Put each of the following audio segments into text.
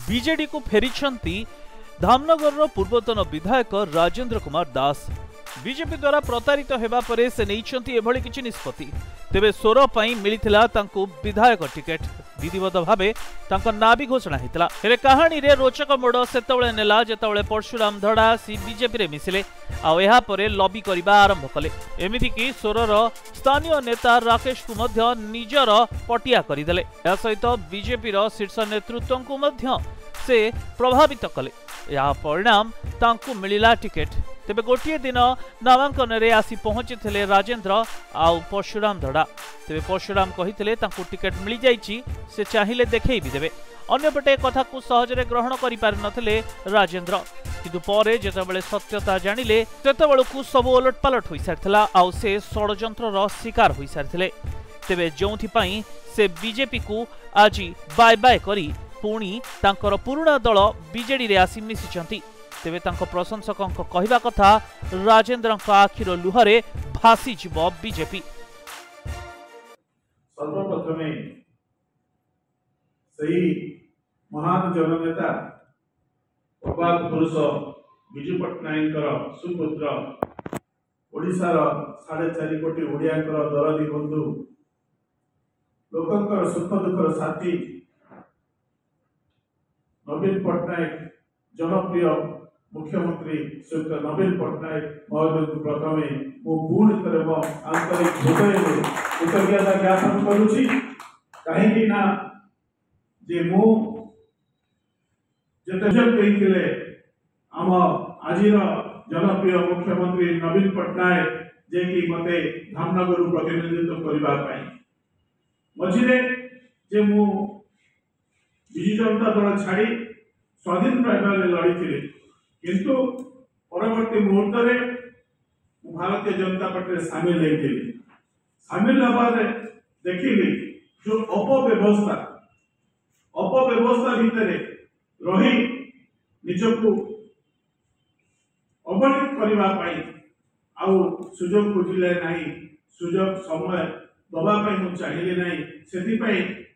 BJD को फेरिछंती धामनगर पूर्वतन विधायक राजेंद्र कुमार दास। बीजेपी द्वारा प्रतारित हेबा परे से नैछंती एभली किछि निष्पत्ति। तेबे सोर पई मिलिथिला तांको विधायक टिकेट। विधिवत भावे तांको ना भी घोषणा हेतला। हेले कहानी रे रोचक मोड़ सेतबळे नेला जेतबळे परशुराम धड़ा सी बीजेपी रे मिसिले आ एहा परे लॉबी करिबा आरंभ कले। एमिति कि सोरर स्थानीय नेता राकेश को मध्य निजर पटिया करिदेले। या सहित बीजेपी रो शीर्ष नेतृत्व को मध्य से प्रभावित कले। या परिणाम तांको मिलिला टिकेट। तेबे गोटे दिन नामांकन रे आसी पहुंची थे राजेंद्र आउ परशुराम धड़ा। तेबे परशुराम कहिथिले तांको टिकेट मिली जाइछि, से चाहिए देखै भी देबे। अन्यपटे कथा को सहजरे ग्रहण करि पारि नथिले राजेंद्र, किंतु परे जेतबेले सत्यता जानिले तेतबेलकु सब ओलटपालट होई सारथिला आउ से षडयंत्रर शिकार होई सारथिले। तेबे जोंथि पई से बीजेपी को आजी बाय बाय करी पुणी तांकर पुराना दल बीजेडी रे आसी मिसिचंती। तेबे तांको प्रशंसकों कहवा कथा राजेंद्र आखिर लुहरे भासी जीव बीजेपी। सर्वप्रथमे सही महान जननेता प्रभात पुरुष विजु पट्टनायक सुपुत्र ओडिशार 4.5 कोटी ओडियांकर दरदी बंधु लोकंकर सुख दुखर साथी नवीन पट्टनायक जनप्रिय मुख्यमंत्री श्री नवीन पट्टनायक महोदय को प्रथमे मो पुणी थे मो आंतरिक हृदय कृतज्ञता ज्ञापन करुछि। कहीं ना जे मु जेते आम आज जनप्रिय मुख्यमंत्री नवीन पट्टनायक जे कि मते धामनगर प्रतिनिधित्व करने मझे जे मु विजु जनता दल छाड़ी स्वाधीन प्राइमरी लड़ी किंतु परवर्ती मुहूर्त में भारतीय जनता पार्टी सामिल होती। सामिल हबारे देखिली जो अपव्यवस्था भितर रही निजको अवहेलित करने आउ सुजोग खोजिले नहीं, सुजोग समय दबाई मुझे चाहिए नहीं, से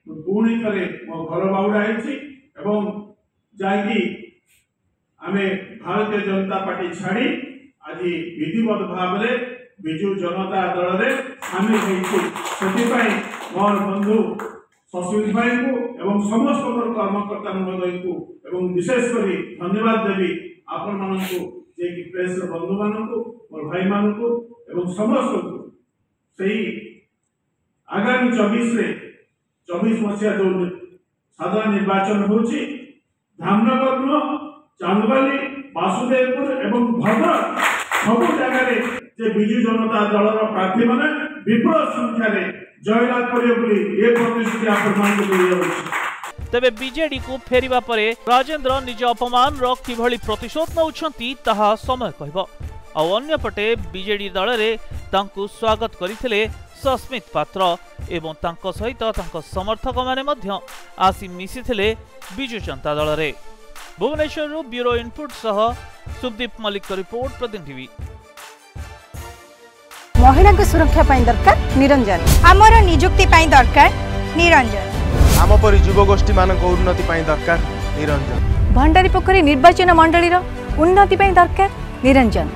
पुणी थे मो घर बाउड़ाई एवं जाकि आमे भारतीय जनता पार्टी छाड़ी आज विधिवत भाव में विजु जनता दल रे सामिल होती। मोर बंधु शशिद भाई को एवं समस्त कर्मकर्ता महोदय को एवं विशेषकर धन्यवाद देवी आपण मानू जे कि प्रेस बंधु मानू मोर भाई मानू एवं समस्त को सही आगामी 24 मसीहा जो साधारण निर्वाचन होची धामनगर चांदबाली वासुदेवपुर एवं भद्रक सब जगह जे विजु जनता दल प्रार्थी माने विपुल संख्या रे जयलाभ करियो बोली ए प्रतिश्रुति आपण को। तेबे बीजेडी को फेरिबा परे राजेंद्र निज अपमान रो किभली प्रतिशोध नउछंती ताहा समय कहबो। आ अन्यपटे बीजेडी दल रे तांकु स्वागत करिथिले सस्मित पात्र एवं तांको सहित तांको समर्थक माने मध्य आसी मिसिथिले विजु जनता दल रे। भुवनेश्वर ब्यूरो इनपुट सह सुदीप मलिक का रिपोर्ट प्रतिदिन टीवी। महिला को सुरक्षा पाई दरकार निरंजन, आमर नियुक्ति पाई दरकार निरंजन, आम परि युव गोष्ठी मानक उन्नति पाई दरकार निरंजन, भंडारी पोखरी निर्वाचन मंडली उन्नति पाई दरकार निरंजन।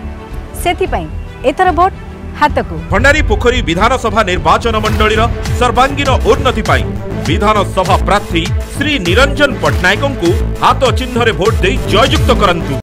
सेति पाई एथर भोट हातकु भंडारी पोखरी विधानसभा निर्वाचन मंडली सर्वांगीन उन्नति पाई विधानसभा प्रार्थी श्री निरंजन पट्टनायक को हाथ चिन्ह रे भोट दे जययुक्त करंतु।